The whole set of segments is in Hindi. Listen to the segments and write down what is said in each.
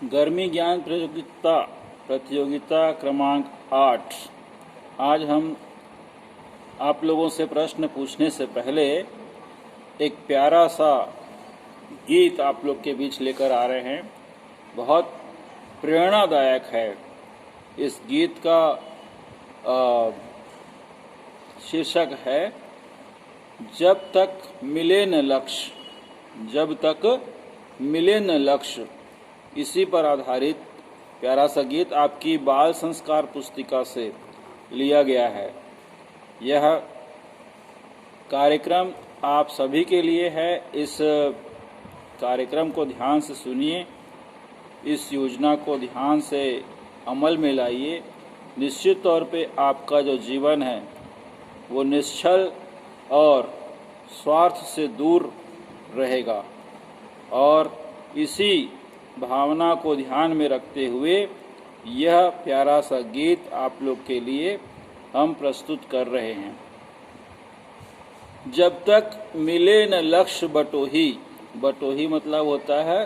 गर्मी ज्ञान प्रतियोगिता क्रमांक 8। आज हम आप लोगों से प्रश्न पूछने से पहले एक प्यारा सा गीत आप लोग के बीच लेकर आ रहे हैं। बहुत प्रेरणादायक है। इस गीत का शीर्षक है जब तक मिले न लक्ष्य, जब तक मिले न लक्ष्य। इसी पर आधारित प्यारा सा गीत आपकी बाल संस्कार पुस्तिका से लिया गया है। यह कार्यक्रम आप सभी के लिए है। इस कार्यक्रम को ध्यान से सुनिए, इस योजना को ध्यान से अमल में लाइए। निश्चित तौर पे आपका जो जीवन है वो निश्चल और स्वार्थ से दूर रहेगा। और इसी भावना को ध्यान में रखते हुए यह प्यारा सा गीत आप लोग के लिए हम प्रस्तुत कर रहे हैं। जब तक मिले न लक्ष्य बटोही, बटोही मतलब होता है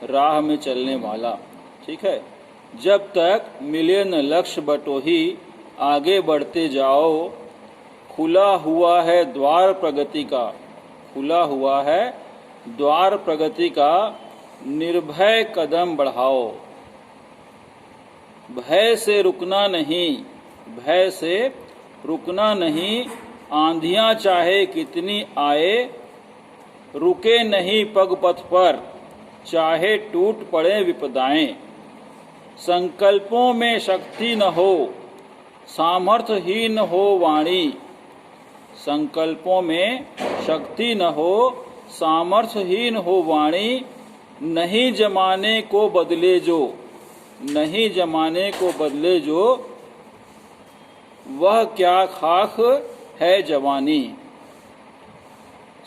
राह में चलने वाला, ठीक है। जब तक मिले न लक्ष्य बटोही, आगे बढ़ते जाओ, खुला हुआ है द्वार प्रगति का, खुला हुआ है द्वार प्रगति का, निर्भय कदम बढ़ाओ। भय से रुकना नहीं, भय से रुकना नहीं, आंधियां चाहे कितनी आए, रुके नहीं पग पथ पर, चाहे टूट पड़े विपदाएं। संकल्पों में शक्ति न हो, सामर्थ्यहीन हो वाणी, संकल्पों में शक्ति न हो, सामर्थ्यहीन हो वाणी। नहीं जमाने को बदले जो, नहीं जमाने को बदले जो, वह क्या खाक है जवानी।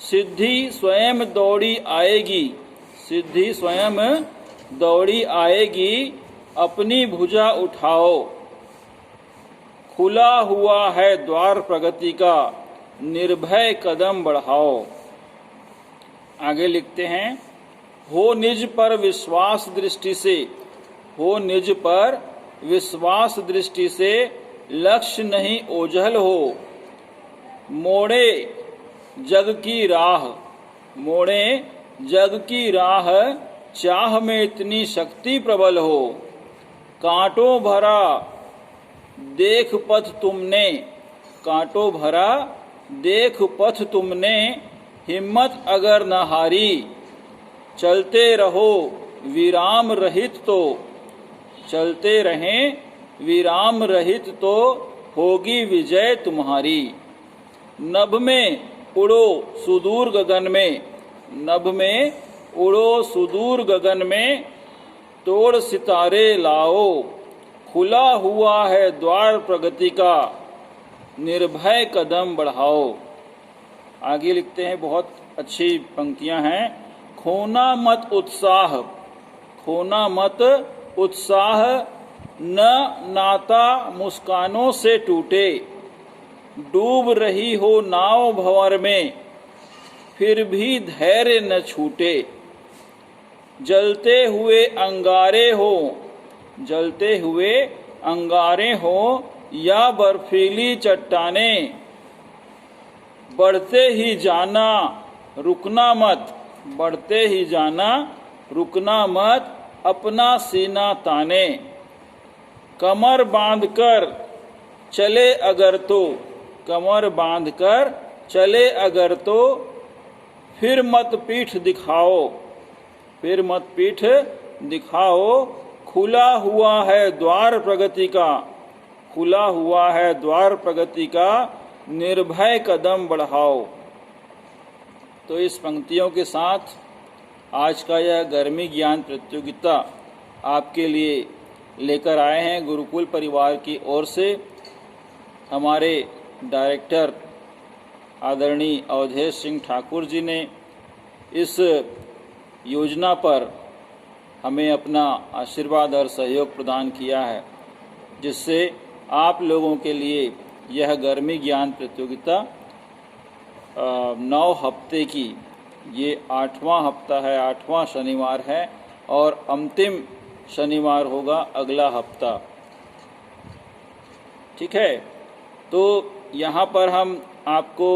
सिद्धि स्वयं दौड़ी आएगी, सिद्धि स्वयं दौड़ी आएगी, अपनी भुजा उठाओ। खुला हुआ है द्वार प्रगति का, निर्भय कदम बढ़ाओ। आगे लिखते हैं, हो निज पर विश्वास दृष्टि से, हो निज पर विश्वास दृष्टि से, लक्ष्य नहीं ओझल हो। मोड़े जग की राह, मोड़े जग की राह, चाह में इतनी शक्ति प्रबल हो। कांटों भरा देख पथ तुमने, कांटों भरा देख पथ तुमने, हिम्मत अगर न हारी। चलते रहो विराम रहित तो, चलते रहें विराम रहित तो, होगी विजय तुम्हारी। नभ में उड़ो सुदूर गगन में, नभ में उड़ो सुदूर गगन में, तोड़ सितारे लाओ। खुला हुआ है द्वार प्रगति का, निर्भय कदम बढ़ाओ। आगे लिखते हैं, बहुत अच्छी पंक्तियां हैं। खोना मत उत्साह, खोना मत उत्साह, न नाता मुस्कानों से टूटे। डूब रही हो नाव भंवर में, फिर भी धैर्य न छूटे। जलते हुए अंगारे हो, जलते हुए अंगारे हो, या बर्फीली चट्टानें। बढ़ते ही जाना रुकना मत, बढ़ते ही जाना रुकना मत, अपना सीना ताने। कमर बांधकर चले अगर तो, कमर बांधकर चले अगर तो, फिर मत पीठ दिखाओ, फिर मत पीठ दिखाओ। खुला हुआ है द्वार प्रगति का, खुला हुआ है द्वार प्रगति का, निर्भय कदम बढ़ाओ। तो इस पंक्तियों के साथ आज का यह गर्मी ज्ञान प्रतियोगिता आपके लिए लेकर आए हैं गुरुकुल परिवार की ओर से। हमारे डायरेक्टर आदरणीय अवधेश सिंह ठाकुर जी ने इस योजना पर हमें अपना आशीर्वाद और सहयोग प्रदान किया है, जिससे आप लोगों के लिए यह गर्मी ज्ञान प्रतियोगिता 9 हफ्ते की, ये 8वां हफ्ता है, 8वां शनिवार है और अंतिम शनिवार होगा अगला हफ्ता। ठीक है, तो यहाँ पर हम आपको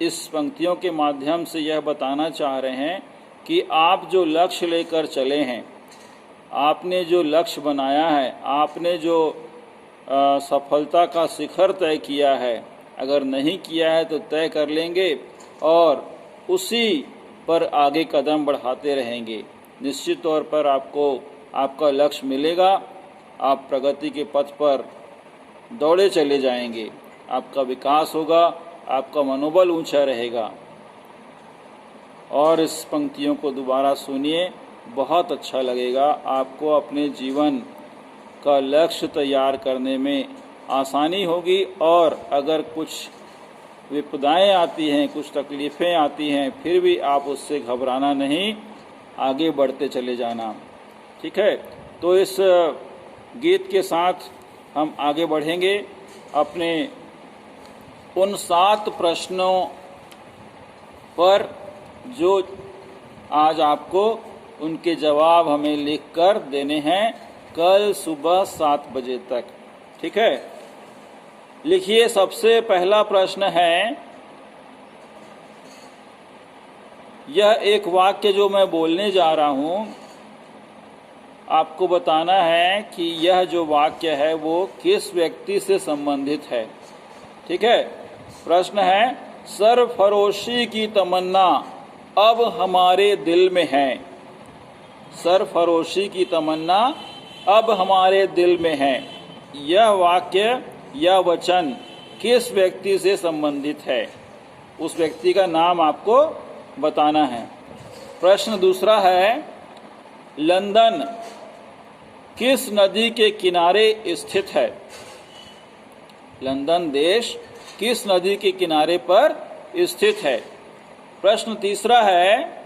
इस पंक्तियों के माध्यम से यह बताना चाह रहे हैं कि आप जो लक्ष्य लेकर चले हैं, आपने जो लक्ष्य बनाया है, आपने जो सफलता का शिखर तय किया है, अगर नहीं किया है तो तय कर लेंगे और उसी पर आगे कदम बढ़ाते रहेंगे। निश्चित तौर पर आपको आपका लक्ष्य मिलेगा, आप प्रगति के पथ पर दौड़े चले जाएंगे, आपका विकास होगा, आपका मनोबल ऊंचा रहेगा। और इस पंक्तियों को दोबारा सुनिए, बहुत अच्छा लगेगा आपको। अपने जीवन का लक्ष्य तैयार करने में आसानी होगी और अगर कुछ विपदाएं आती हैं, कुछ तकलीफ़ें आती हैं, फिर भी आप उससे घबराना नहीं, आगे बढ़ते चले जाना। ठीक है, तो इस गीत के साथ हम आगे बढ़ेंगे। अपने उन 7 प्रश्नों पर जो आज आपको उनके जवाब हमें लिखकर देने हैं कल सुबह 7 बजे तक। ठीक है, लिखिए। सबसे पहला प्रश्न है, यह एक वाक्य जो मैं बोलने जा रहा हूं, आपको बताना है कि यह जो वाक्य है वो किस व्यक्ति से संबंधित है। ठीक है, प्रश्न है, सरफरोशी की तमन्ना अब हमारे दिल में है। सरफरोशी की तमन्ना अब हमारे दिल में है। यह वाक्य या वचन किस व्यक्ति से संबंधित है, उस व्यक्ति का नाम आपको बताना है। प्रश्न दूसरा है, लंदन किस नदी के किनारे स्थित है। लंदन देश किस नदी के किनारे पर स्थित है। प्रश्न तीसरा है,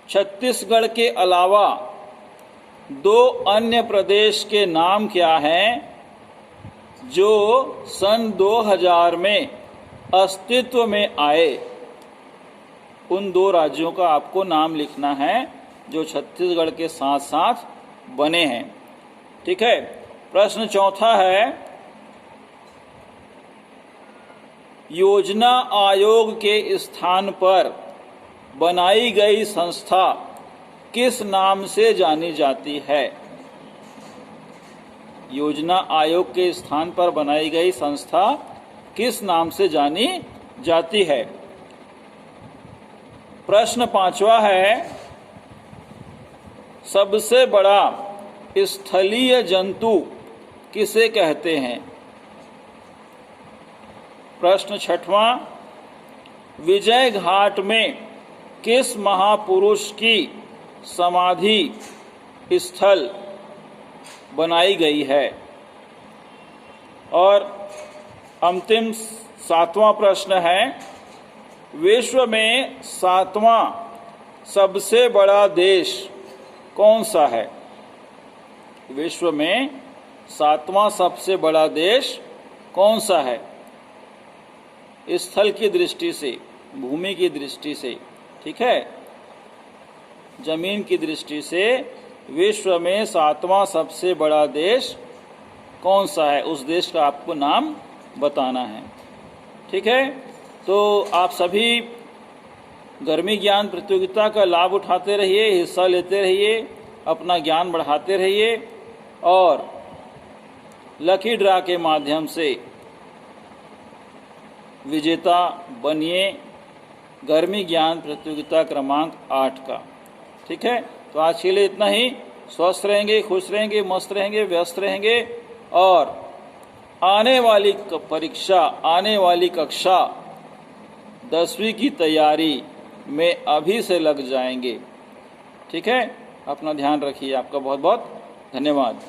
छत्तीसगढ़ के अलावा 2 अन्य प्रदेश के नाम क्या हैं जो सन 2000 में अस्तित्व में आए। उन 2 राज्यों का आपको नाम लिखना है जो छत्तीसगढ़ के साथ साथ बने हैं। ठीक है, प्रश्न चौथा है, योजना आयोग के स्थान पर बनाई गई संस्था किस नाम से जानी जाती है। योजना आयोग के स्थान पर बनाई गई संस्था किस नाम से जानी जाती है। प्रश्न पांचवा है, सबसे बड़ा स्थलीय जंतु किसे कहते हैं। प्रश्न छठवां, विजय घाट में किस महापुरुष की समाधि स्थल बनाई गई है। और अंतिम 7वां प्रश्न है, विश्व में 7वां सबसे बड़ा देश कौन सा है। विश्व में 7वां सबसे बड़ा देश कौन सा है। स्थल की दृष्टि से, भूमि की दृष्टि से, ठीक है, जमीन की दृष्टि से विश्व में 7वां सबसे बड़ा देश कौन सा है, उस देश का आपको नाम बताना है। ठीक है, तो आप सभी गर्मी ज्ञान प्रतियोगिता का लाभ उठाते रहिए, हिस्सा लेते रहिए, अपना ज्ञान बढ़ाते रहिए और लकी ड्रा के माध्यम से विजेता बनिए गर्मी ज्ञान प्रतियोगिता क्रमांक 8 का। ठीक है, तो आज के लिए इतना ही। स्वस्थ रहेंगे, खुश रहेंगे, मस्त रहेंगे, व्यस्त रहेंगे और आने वाली परीक्षा, आने वाली कक्षा 10वीं की तैयारी में अभी से लग जाएंगे। ठीक है, अपना ध्यान रखिए। आपका बहुत बहुत धन्यवाद।